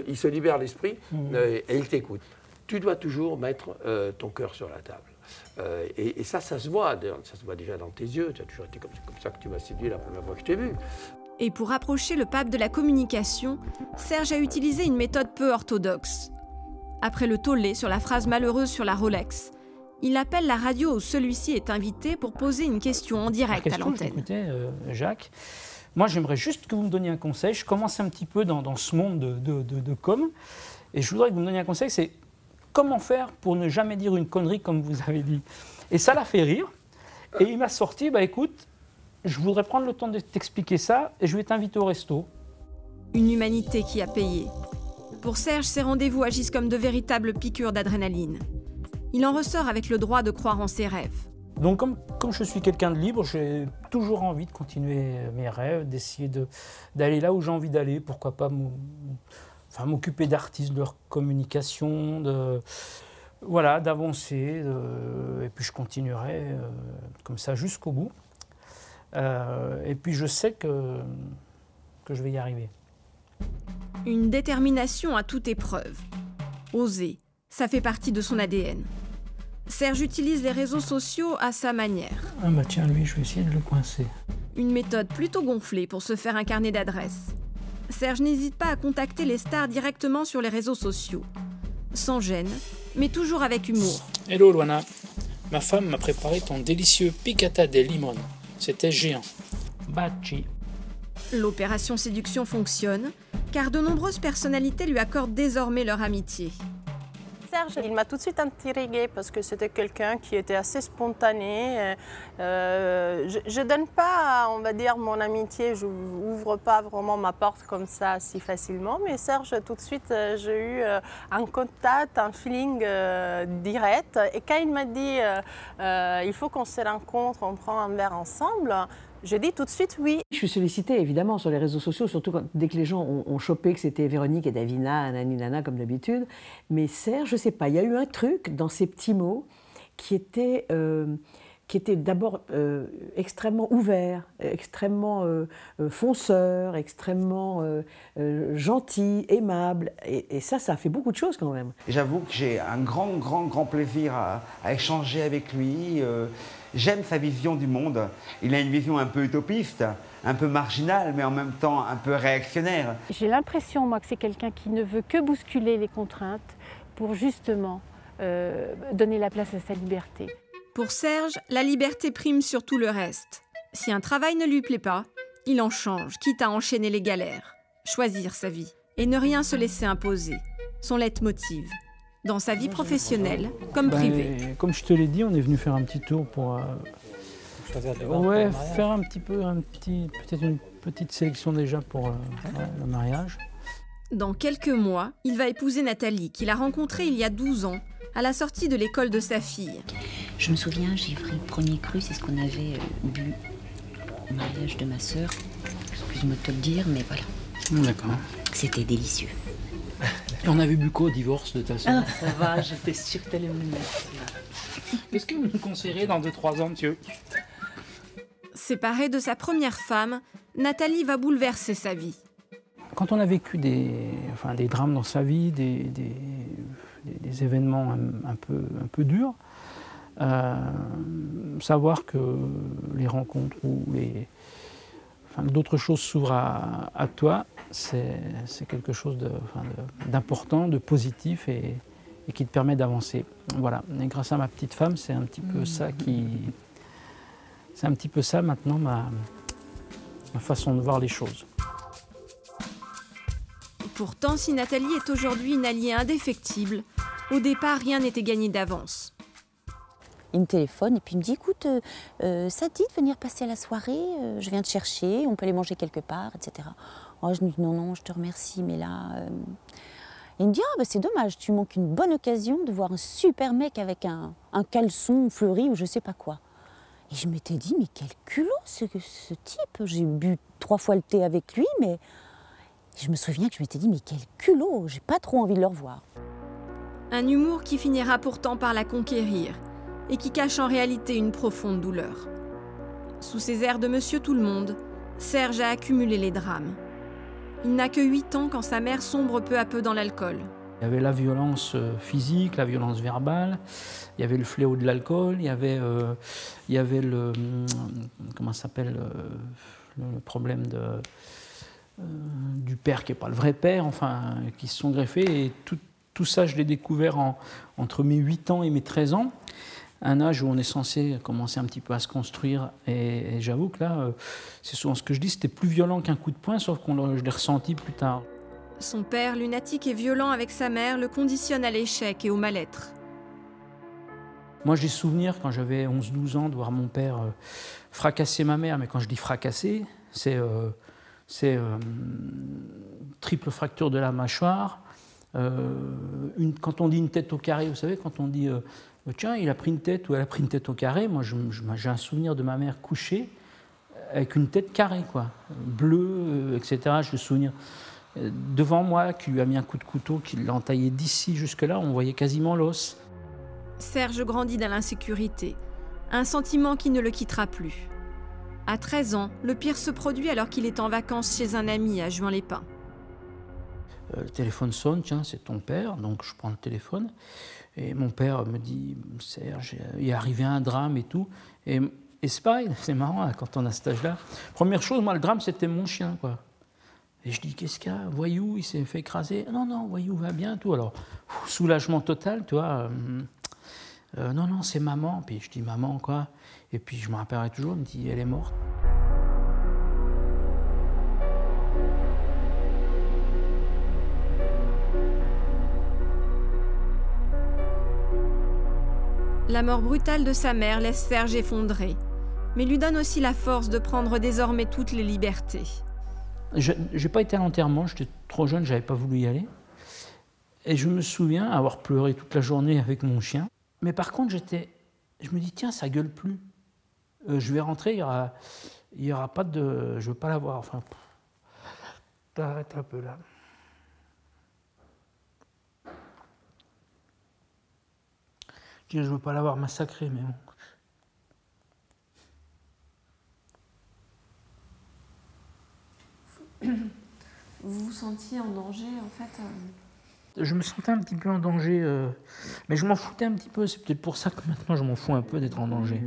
Il se libère l'esprit et il t'écoute. Tu dois toujours mettre ton cœur sur la table. Et ça se voit. Ça se voit déjà dans tes yeux. Tu as toujours été comme ça que tu m'as séduit la première fois que je t'ai vu.
Et pour approcher le pape de la communication, Serge a utilisé une méthode peu orthodoxe. Après le tollé sur la phrase malheureuse sur la Rolex, il appelle la radio où celui-ci est invité pour poser une question en direct à l'antenne.
Écoutez, Jacques, moi j'aimerais juste que vous me donniez un conseil. Je commence un petit peu dans ce monde de com. Et je voudrais que vous me donniez un conseil, c'est comment faire pour ne jamais dire une connerie comme vous avez dit. Et ça l'a fait rire. Et il m'a sorti, bah écoute, je voudrais prendre le temps de t'expliquer ça et je vais t'inviter au resto.
Une humanité qui a payé. Pour Serge, ces rendez-vous agissent comme de véritables piqûres d'adrénaline. Il en ressort avec le droit de croire en ses rêves.
Donc comme je suis quelqu'un de libre, j'ai toujours envie de continuer mes rêves, d'essayer d'aller là où j'ai envie d'aller. Pourquoi pas m'occuper d'artistes, de leur communication, d'avancer. Et puis je continuerai comme ça jusqu'au bout. Et puis je sais que je vais y arriver.
Une détermination à toute épreuve. Oser, ça fait partie de son ADN. Serge utilise les réseaux sociaux à sa manière.
Ah bah tiens, lui, je vais essayer de le coincer.
Une méthode plutôt gonflée pour se faire un carnet d'adresses. Serge n'hésite pas à contacter les stars directement sur les réseaux sociaux. Sans gêne, mais toujours avec humour.
Hello Luana, ma femme m'a préparé ton délicieux piccata de limon. C'était géant.
Baci.
L'opération séduction fonctionne, car de nombreuses personnalités lui accordent désormais leur amitié.
Serge, il m'a tout de suite intriguée parce que c'était quelqu'un qui était assez spontané. Je donne pas, on va dire, mon amitié, je n'ouvre pas vraiment ma porte comme ça si facilement, mais Serge, tout de suite, j'ai eu un contact, un feeling direct. Et quand il m'a dit il faut qu'on se rencontre, on prend un verre ensemble, je dis tout de suite oui.
Je suis sollicitée évidemment sur les réseaux sociaux, surtout dès que les gens ont chopé que c'était Véronique et Davina, nana comme d'habitude. Mais Serge, je ne sais pas, il y a eu un truc dans ces petits mots qui était d'abord extrêmement ouvert, extrêmement fonceur, extrêmement gentil, aimable. Et ça a fait beaucoup de choses quand même.
J'avoue que j'ai un grand plaisir à échanger avec lui. J'aime sa vision du monde. Il a une vision un peu utopiste, un peu marginale, mais en même temps un peu réactionnaire.
J'ai l'impression, moi, que c'est quelqu'un qui ne veut que bousculer les contraintes pour justement donner la place à sa liberté.
Pour Serge, la liberté prime sur tout le reste. Si un travail ne lui plaît pas, Il en change, quitte à enchaîner les galères, choisir sa vie et ne rien se laisser imposer. Son leitmotiv, dans sa vie professionnelle comme privée.
Comme je te l'ai dit, on est venu faire un petit tour pour faire un petit peu, peut-être une petite sélection déjà pour le mariage.
Dans quelques mois, il va épouser Nathalie, qu'il a rencontrée il y a 12 ans, à la sortie de l'école de sa fille.
Je me souviens, j'ai pris le premier cru, c'est ce qu'on avait bu au mariage de ma sœur. Excuse-moi de te le dire, mais voilà.
D'accord.
C'était délicieux.
Et on avait bu quoi au divorce de ta sœur?
Ah, ça va, j'étais sûre que t'allais me le mettre.
Qu'est-ce que vous nous conseillerez dans 2-3 ans, monsieur?
Séparée de sa première femme, Nathalie va bouleverser sa vie.
Quand on a vécu des drames dans sa vie, des événements un peu durs, savoir que les rencontres ou d'autres choses s'ouvrent à toi, c'est quelque chose d'important, de positif et qui te permet d'avancer. Voilà. Et grâce à ma petite femme, c'est un petit peu ça c'est un petit peu ça maintenant ma façon de voir les choses.
Pourtant, si Nathalie est aujourd'hui une alliée indéfectible, au départ, rien n'était gagné d'avance.
Il me téléphone et puis il me dit, écoute, ça te dit de venir passer à la soirée, je viens te chercher, on peut aller manger quelque part, etc. Oh, je me dis, non, je te remercie, mais là... Il me dit, ah, bah, c'est dommage, tu manques une bonne occasion de voir un super mec avec un caleçon fleuri ou je sais pas quoi. Et je m'étais dit, mais quel culot ce type. J'ai bu 3 fois le thé avec lui, mais... Je me souviens que je m'étais dit, mais quel culot, j'ai pas trop envie de le revoir.
Un humour qui finira pourtant par la conquérir et qui cache en réalité une profonde douleur. Sous ses airs de Monsieur Tout-le-Monde, Serge a accumulé les drames. Il n'a que 8 ans quand sa mère sombre peu à peu dans l'alcool.
Il y avait la violence physique, la violence verbale, il y avait le fléau de l'alcool, il y avait le... comment ça s'appelle le problème du père qui n'est pas le vrai père, enfin, qui se sont greffés. Et tout ça, je l'ai découvert entre mes 8 ans et mes 13 ans, un âge où on est censé commencer un petit peu à se construire. Et j'avoue que là, c'est souvent ce que je dis, c'était plus violent qu'un coup de poing, sauf que je l'ai ressenti plus tard.
Son père, lunatique et violent avec sa mère, le conditionne à l'échec et au mal-être.
Moi, j'ai souvenir, quand j'avais 11-12 ans, de voir mon père fracasser ma mère. Mais quand je dis fracasser, c'est triple fracture de la mâchoire. Quand on dit une tête au carré, vous savez, quand on dit tiens, il a pris une tête ou elle a pris une tête au carré, moi j'ai un souvenir de ma mère couchée avec une tête carrée, quoi, bleue, etc. Je me souviens devant moi qui lui a mis un coup de couteau, qui l'a entaillé d'ici jusque-là, on voyait quasiment l'os.
Serge grandit dans l'insécurité, un sentiment qui ne le quittera plus. À 13 ans, le pire se produit alors qu'il est en vacances chez un ami à Juan-les-Pins.
Le téléphone sonne, tiens, c'est ton père, donc je prends le téléphone. Et mon père me dit, Serge, il est arrivé un drame et tout. Et c'est pareil, c'est marrant hein, quand on a cet âge-là. Première chose, moi, le drame, c'était mon chien, quoi. Et je dis, qu'est-ce qu'il y a? Voyou, il s'est fait écraser. Non, Voyou va bien, tout. Alors, soulagement total, tu vois. Non, c'est maman. Puis je dis, maman, quoi? Et puis je me rappellerai toujours, il me dit, elle est morte.
La mort brutale de sa mère laisse Serge effondré, mais lui donne aussi la force de prendre désormais toutes les libertés.
J'ai pas été à l'enterrement, j'étais trop jeune, j'avais pas voulu y aller. Et je me souviens avoir pleuré toute la journée avec mon chien. Mais par contre, je me dis, tiens, ça gueule plus. Je vais rentrer, il y aura pas de... Je veux pas la voir, enfin... T'arrêtes un peu là. Je veux pas l'avoir massacrée, mais bon.
Vous vous sentiez en danger, en fait
Je me sentais un petit peu en danger, mais je m'en foutais un petit peu. C'est peut-être pour ça que maintenant je m'en fous un peu d'être en danger.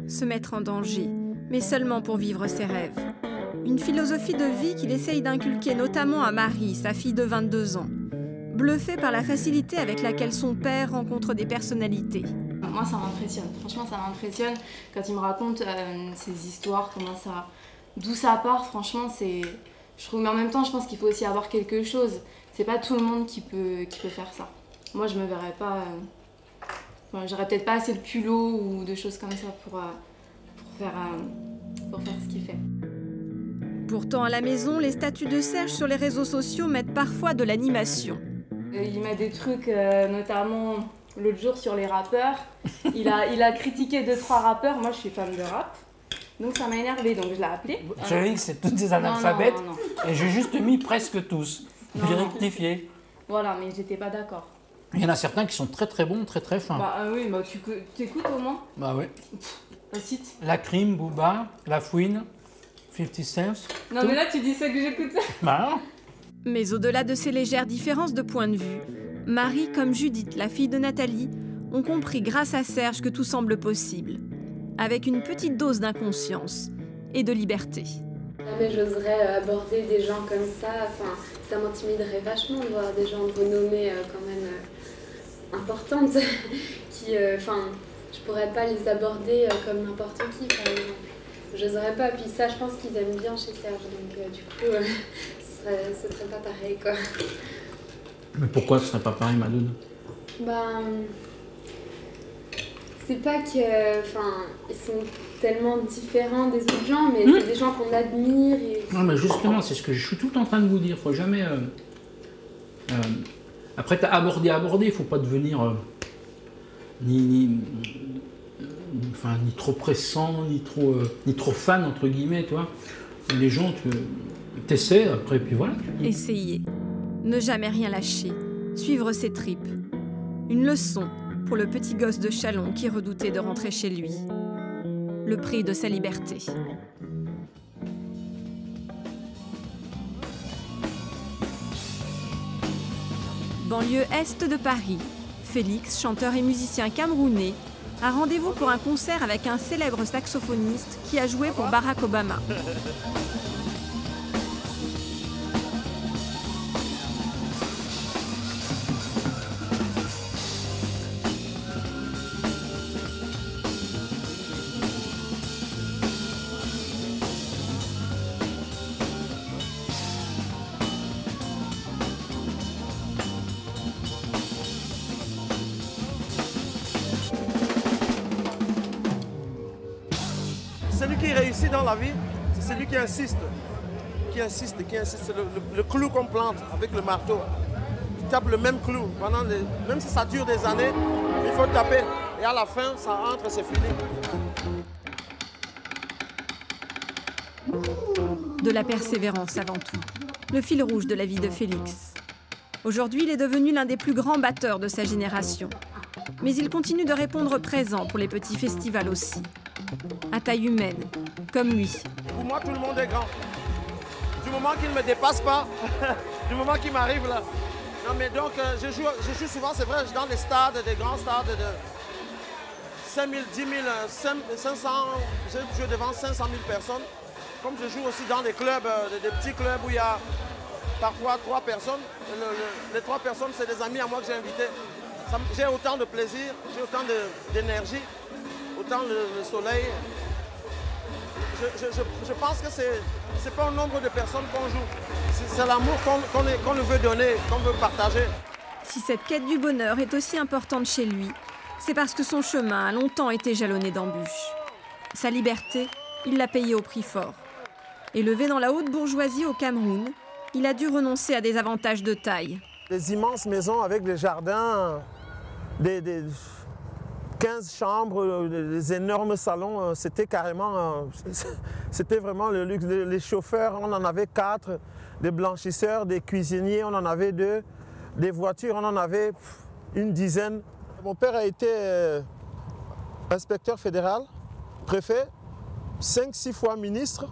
Se mettre en danger, mais seulement pour vivre ses rêves. Une philosophie de vie qu'il essaye d'inculquer notamment à Marie, sa fille de 22 ans, bluffée par la facilité avec laquelle son père rencontre des personnalités.
moi, ça m'impressionne. Franchement, ça m'impressionne quand il me raconte ces histoires, d'où ça part. Franchement, je trouve, mais en même temps, je pense qu'il faut aussi avoir quelque chose. C'est pas tout le monde qui peut faire ça. Moi, je me verrais pas. J'aurais peut-être pas assez de culot ou de choses comme ça pour faire ce qu'il fait.
Pourtant, à la maison, les statuts de Serge sur les réseaux sociaux mettent parfois de l'animation.
Il met des trucs, notamment l'autre jour sur les rappeurs. Il a critiqué 2-3 rappeurs. Moi, je suis fan de rap. Donc ça m'a énervé, donc je l'ai appelé.
J'avais dit que c'est toutes des analphabètes
non.
et j'ai juste mis presque tous. J'ai rectifié.
Voilà, mais j'étais pas d'accord.
Il y en a certains qui sont très très bons, très très fins.
Bah oui, bah tu écoutes au moins.
Bah oui.
Cite.
La Crime, Booba, La Fouine, 50 Cent.
Non mais là tu dis ça que j'écoute.
Bah non.
Mais au-delà de ces légères différences de point de vue, Marie comme Judith, la fille de Nathalie, ont compris grâce à Serge que tout semble possible, avec une petite dose d'inconscience et de liberté.
Jamais j'oserais aborder des gens comme ça, enfin, ça m'intimiderait vachement de voir des gens de renommée quand même importante qui, je pourrais pas les aborder comme n'importe qui par exemple. J'oserais pas, puis ça je pense qu'ils aiment bien chez Serge, donc du coup ce serait pas pareil quoi.
Mais pourquoi ce serait pas pareil, Madoune?
C'est pas que, ils sont tellement différents des autres gens, mais c'est des gens qu'on admire.
Non, mais justement, c'est ce que je suis tout le temps en train de vous dire. Faut jamais. Après, t'as abordé, il faut pas devenir ni trop pressant, ni trop fan entre guillemets, toi. Les gens, t'essaies après, puis voilà.
Essayer, ne jamais rien lâcher, suivre ses tripes. Une leçon pour le petit gosse de Châlons qui redoutait de rentrer chez lui. Le prix de sa liberté. Banlieue est de Paris, Félix, chanteur et musicien camerounais, a rendez-vous pour un concert avec un célèbre saxophoniste qui a joué pour Barack Obama.
Celui qui réussit dans la vie, c'est celui qui insiste. C'est le clou qu'on plante avec le marteau. Il tape le même clou. Même si ça dure des années, il faut taper. Et à la fin, ça entre, c'est fini.
De la persévérance avant tout. Le fil rouge de la vie de Félix. Aujourd'hui, il est devenu l'un des plus grands batteurs de sa génération. Mais il continue de répondre présent pour les petits festivals aussi. À taille humaine, comme lui.
Pour moi, tout le monde est grand. Du moment qu'il ne me dépasse pas, du moment qu'il m'arrive là. Non, mais donc, je joue souvent, c'est vrai, dans des stades, des grands stades de 5 000, 10 000, 500, je joue devant 500 000 personnes. Comme je joue aussi dans des clubs, des petits clubs où il y a parfois 3 personnes. Les 3 personnes, c'est des amis à moi que j'ai invités. J'ai autant de plaisir, j'ai autant d'énergie. Autant le soleil. Je pense que c'est pas un nombre de personnes qu'on joue. C'est l'amour qu'on veut donner, qu'on veut partager.
Si cette quête du bonheur est aussi importante chez lui, c'est parce que son chemin a longtemps été jalonné d'embûches. Sa liberté, il l'a payée au prix fort. Élevé dans la haute bourgeoisie au Cameroun, il a dû renoncer à des avantages de taille.
Des immenses maisons avec des jardins, des 15 chambres, des énormes salons, c'était carrément, c'était vraiment le luxe. Les chauffeurs, on en avait 4, des blanchisseurs, des cuisiniers, on en avait 2, des voitures, on en avait une dizaine. Mon père a été inspecteur fédéral, préfet, 5-6 fois ministre,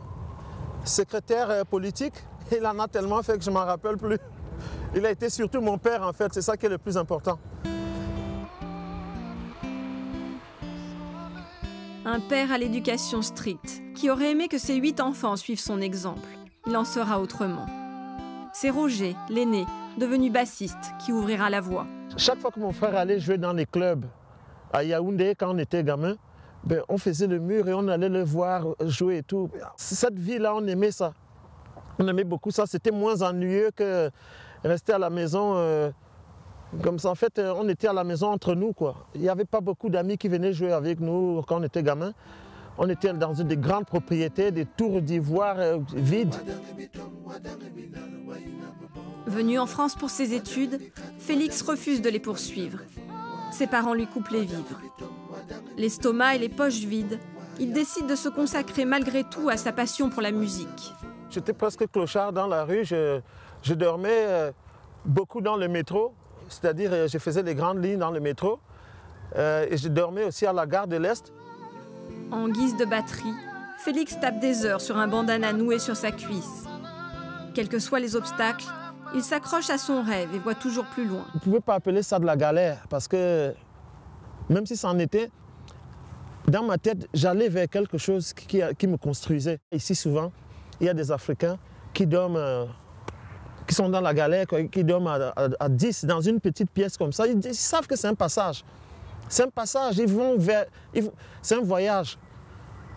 secrétaire politique. Il en a tellement fait que je ne m'en rappelle plus. Il a été surtout mon père en fait, c'est ça qui est le plus important.
Un père à l'éducation stricte, qui aurait aimé que ses 8 enfants suivent son exemple. Il en sera autrement. C'est Roger, l'aîné, devenu bassiste, qui ouvrira la voie.
Chaque fois que mon frère allait jouer dans les clubs, À Yaoundé, quand on était gamin, ben, on faisait le mur et on allait le voir jouer et tout. Cette vie-là, on aimait ça. On aimait beaucoup ça. C'était moins ennuyeux que rester à la maison. Comme ça, en fait, on était à la maison entre nous, quoi. Il n'y avait pas beaucoup d'amis qui venaient jouer avec nous quand on était gamin. On était dans des grandes propriétés, des tours d'ivoire vides.
Venu en France pour ses études, Félix refuse de les poursuivre. Ses parents lui coupent les vivres. L'estomac et les poches vides, il décide de se consacrer malgré tout à sa passion pour la musique.
J'étais presque clochard dans la rue. Je dormais beaucoup dans le métro, c'est-à-dire je faisais les grandes lignes dans le métro. Et je dormais aussi à la gare de l'Est.
En guise de batterie, Félix tape des heures sur un bandana noué sur sa cuisse. Quels que soient les obstacles, il s'accroche à son rêve et voit toujours plus loin.
Vous ne pouvez pas appeler ça de la galère, parce que même si ça en était, dans ma tête, j'allais vers quelque chose qui me construisait. Ici, souvent, il y a des Africains qui dorment, qui sont dans la galère, qui dorment à 10 dans une petite pièce comme ça. Ils savent que c'est un passage. C'est un passage, c'est un voyage.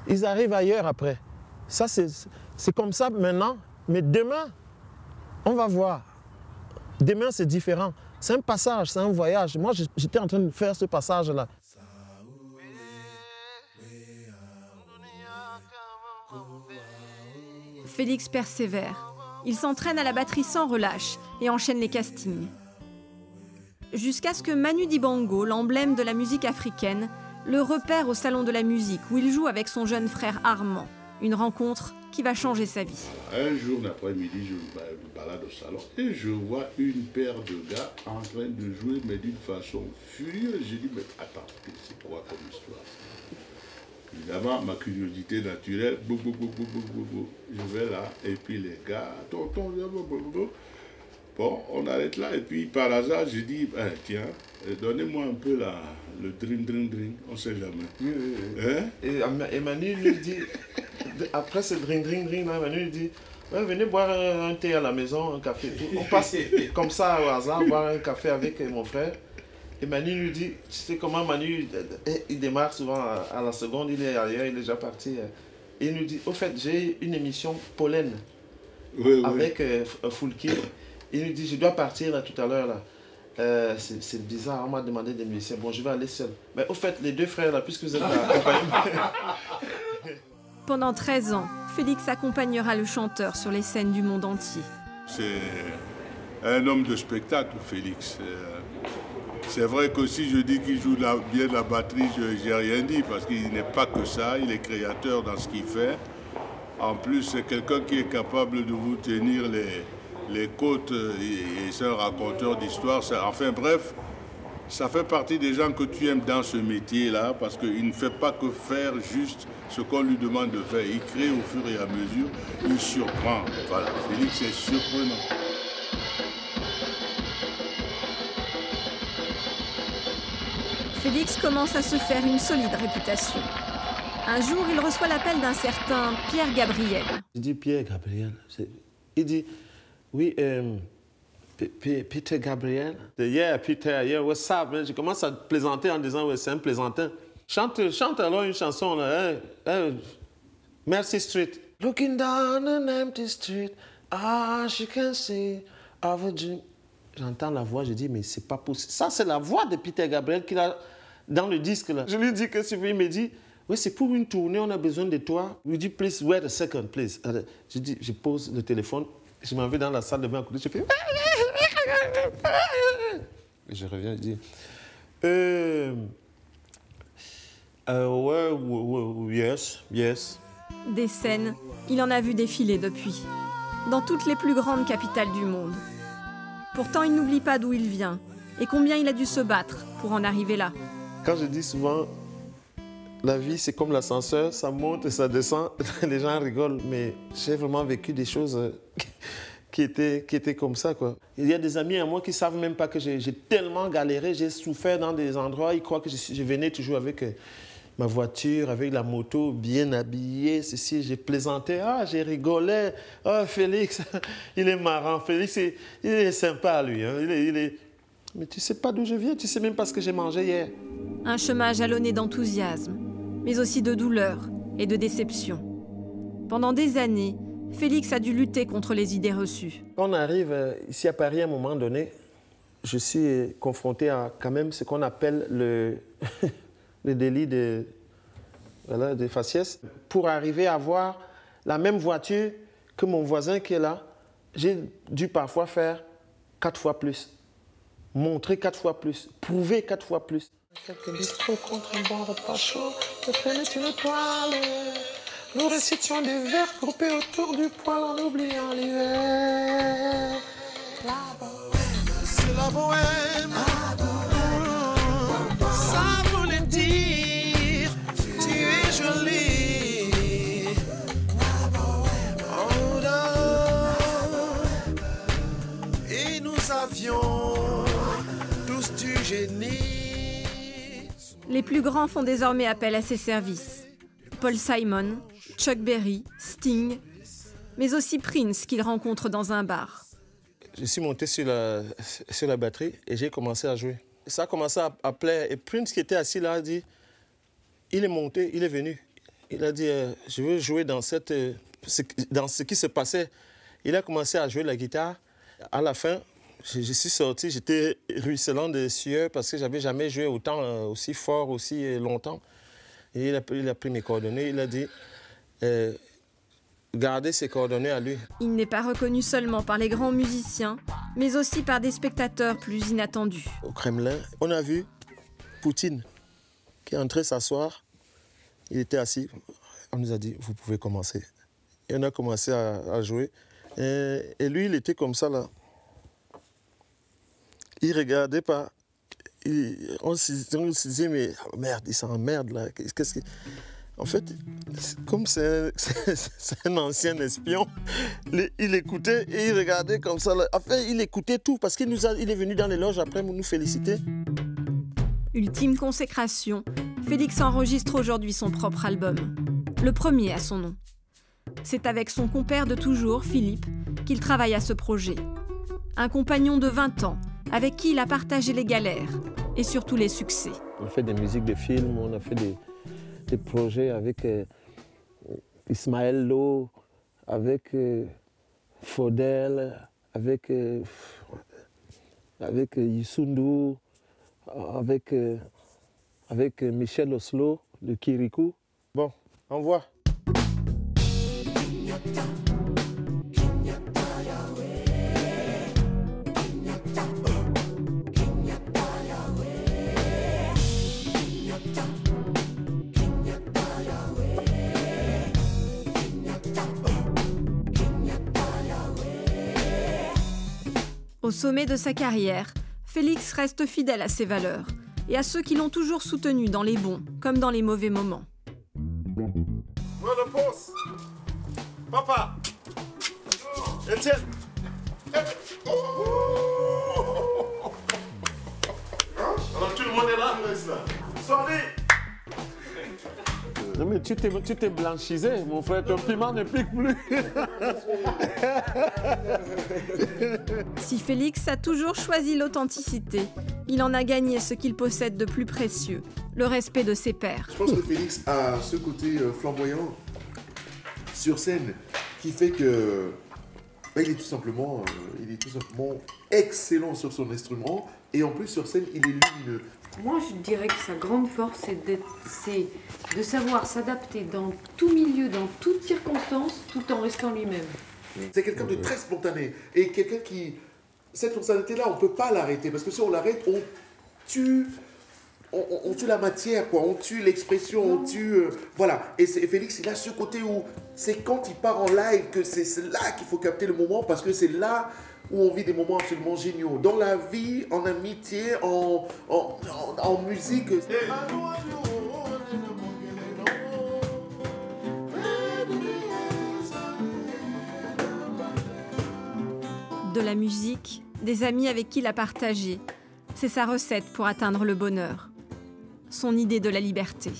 Ils arrivent ailleurs après. Ça, c'est comme ça maintenant, mais demain, on va voir. Demain, c'est différent. C'est un passage, c'est un voyage. Moi, j'étais en train de faire ce passage-là.
Félix persévère. Il s'entraîne à la batterie sans relâche et enchaîne les castings. Jusqu'à ce que Manu Dibango, l'emblème de la musique africaine, le repère au Salon de la musique où il joue avec son jeune frère Armand. Une rencontre qui va changer sa vie.
Un jour d'après-midi, je me balade au salon et je vois une paire de gars en train de jouer, mais d'une façon furieuse. J'ai dit, mais attends, c'est quoi comme histoire? Évidemment, ma curiosité naturelle, je vais là, et puis les gars, tonton, bon, on arrête là, et puis par hasard, je dis, tiens, donnez-moi un peu le dring, on ne sait jamais. Hein?
Et Manu lui dit, après ce dring, Manu lui dit, ouais, venez boire un thé à la maison, un café. On passe comme ça au hasard, boire un café avec mon frère. Et Manu lui dit, tu sais comment Manu, il démarre souvent à la seconde, il est ailleurs, il est déjà parti. Et il nous dit, au fait, j'ai une émission Pollen avec Foulki. Il nous dit, je dois partir là, tout à l'heure. Là. C'est bizarre, on m'a demandé de me laisser. Bon, je vais aller seul. Mais au fait, les deux frères, là, puisque vous êtes accompagnés...
Pendant 13 ans, Félix accompagnera le chanteur sur les scènes du monde entier.
C'est un homme de spectacle, Félix. C'est vrai que si je dis qu'il joue bien la batterie, je n'ai rien dit, parce qu'il n'est pas que ça, il est créateur dans ce qu'il fait. En plus, c'est quelqu'un qui est capable de vous tenir les côtes, et c'est un raconteur d'histoire. Enfin bref, ça fait partie des gens que tu aimes dans ce métier-là, parce qu'il ne fait pas que faire juste ce qu'on lui demande de faire. Il crée au fur et à mesure, il surprend. Voilà, Félix est surprenant.
Félix commence à se faire une solide réputation. Un jour, il reçoit l'appel d'un certain Pierre Gabriel.
Je dis Pierre Gabriel. Il dit, oui, Peter Gabriel. Yeah, Peter, yeah, what's up? Je commence à plaisanter en disant, ouais, c'est un plaisantin. Chante alors une chanson, là. Mercy Street. Looking down an empty street, she can see our dream. J'entends la voix, je dis, mais c'est pas possible. Ça, c'est la voix de Peter Gabriel qu'il a dans le disque, là. Je lui dis que si il me dit, oui, c'est pour une tournée, on a besoin de toi. Il me dit, please, wait a second, please. Je dis, je pose le téléphone, je m'en vais dans la salle de bain à côté, je fais... Et je reviens, je dis, yes.
Des scènes, il en a vu défiler depuis, dans toutes les plus grandes capitales du monde. Pourtant, il n'oublie pas d'où il vient et combien il a dû se battre pour en arriver là.
Quand je dis souvent, la vie c'est comme l'ascenseur, ça monte et ça descend, les gens rigolent, mais j'ai vraiment vécu des choses qui étaient comme ça, quoi. Il y a des amis à moi qui ne savent même pas que j'ai tellement galéré, j'ai souffert dans des endroits, ils croient que je venais toujours avec ma voiture, avec la moto, bien habillée, ceci, j'ai plaisanté, j'ai rigolé, Félix, il est marrant, Félix, il est sympa, lui, hein. Mais tu ne sais pas d'où je viens, tu ne sais même pas ce que j'ai mangé hier.
Un chemin jalonné d'enthousiasme, mais aussi de douleur et de déception. Pendant des années, Félix a dû lutter contre les idées reçues.
Quand on arrive ici à Paris, à un moment donné, je suis confronté à quand même ce qu'on appelle le, le délit de faciès. Pour arriver à avoir la même voiture que mon voisin qui est là, j'ai dû parfois faire 4 fois plus, montrer 4 fois plus, prouver 4 fois plus. Quelques bistrots contre un bon repas chaud, le traîner une toile. Nous récitions des vers groupés autour du poêle en oubliant l'hiver. La bohème, c'est la bohème. Ça voulait dire, tu es jolie. La bohème, oh non. Et nous avions tous du génie.
Les plus grands font désormais appel à ses services. Paul Simon, Chuck Berry, Sting, mais aussi Prince qu'il rencontre dans un bar.
Je suis monté sur la batterie et j'ai commencé à jouer. Ça a commencé à plaire. Et Prince qui était assis là a dit, il est monté, il est venu. Il a dit, je veux jouer dans ce qui se passait. Il a commencé à jouer la guitare. À la fin, je suis sorti, j'étais ruisselant de sueur parce que je n'avais jamais joué autant, aussi fort, aussi longtemps. Et il a pris mes coordonnées, il a dit, gardez ses coordonnées à lui.
Il n'est pas reconnu seulement par les grands musiciens, mais aussi par des spectateurs plus inattendus.
Au Kremlin, on a vu Poutine qui est entré s'asseoir. Il était assis. On nous a dit, vous pouvez commencer. Et on a commencé à jouer. Et lui, il était comme ça, là. Il regardait pas. On se disait, mais merde, il s'emmerde, là. Qu'est-ce que... En fait, comme c'est un ancien espion, il écoutait et il regardait comme ça. Là. Enfin, il écoutait tout parce qu'il est venu dans les loges après nous féliciter.
Ultime consécration, Félix enregistre aujourd'hui son propre album, le premier à son nom. C'est avec son compère de toujours, Philippe, qu'il travaille à ce projet. Un compagnon de 20 ans, avec qui il a partagé les galères et surtout les succès.
On fait des musiques de films, on a fait des projets avec Ismaël Lo, avec Faudel, avec Youssou N'Dour, avec Michel Oslo, le Kirikou. Bon, on voit.
Au sommet de sa carrière, Félix reste fidèle à ses valeurs et à ceux qui l'ont toujours soutenu dans les bons comme dans les mauvais moments.
Monopause. Papa. Etienne. Alors tout le monde est là. Sorry. Non mais tu t'es blanchisé, mon frère, ton piment ne pique plus.
Si Félix a toujours choisi l'authenticité, il en a gagné ce qu'il possède de plus précieux, le respect de ses pairs.
Je pense que Félix a ce côté flamboyant sur scène qui fait que il est tout simplement excellent sur son instrument et en plus sur scène il est lumineux.
Moi, je dirais que sa grande force, c'est de savoir s'adapter dans tout milieu, dans toutes circonstances, tout en restant lui-même.
C'est quelqu'un de très spontané et quelqu'un qui... Cette spontanéité-là, on ne peut pas l'arrêter parce que si on l'arrête, on tue la matière, quoi. On tue l'expression, on tue... voilà. Et Félix, il a ce côté où c'est quand il part en live que c'est là qu'il faut capter le moment parce que c'est là où on vit des moments absolument géniaux. Dans la vie, en amitié, en musique.
De la musique, des amis avec qui il a partagé, c'est sa recette pour atteindre le bonheur. Son idée de la liberté.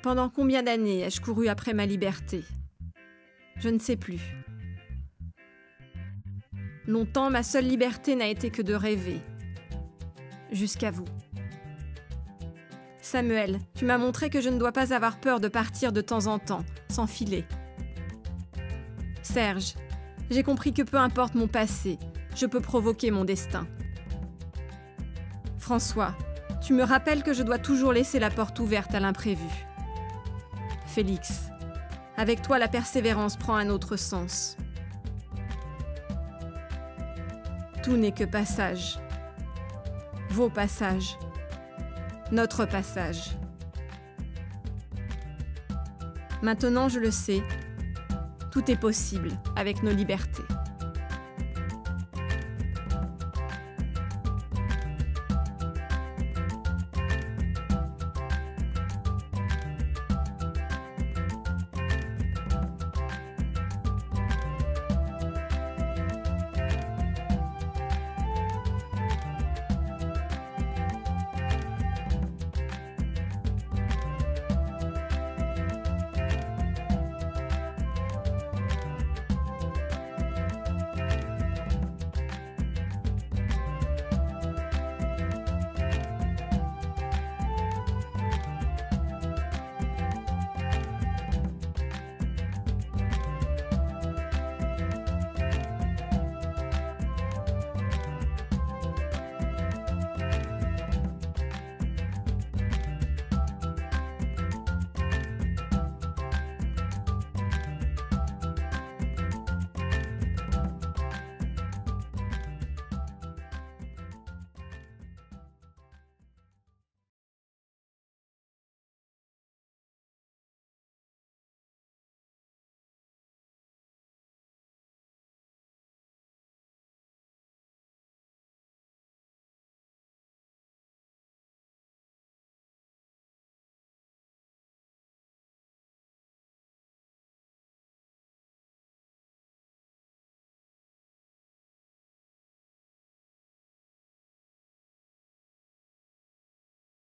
Pendant combien d'années ai-je couru après ma liberté? Je ne sais plus. Longtemps, ma seule liberté n'a été que de rêver. Jusqu'à vous. Samuel, tu m'as montré que je ne dois pas avoir peur de partir de temps en temps, sans filer. Serge, j'ai compris que peu importe mon passé, je peux provoquer mon destin. François, tu me rappelles que je dois toujours laisser la porte ouverte à l'imprévu. Félix, avec toi la persévérance prend un autre sens. Tout n'est que passage. Vos passages. Notre passage. Maintenant, je le sais, tout est possible avec nos libertés.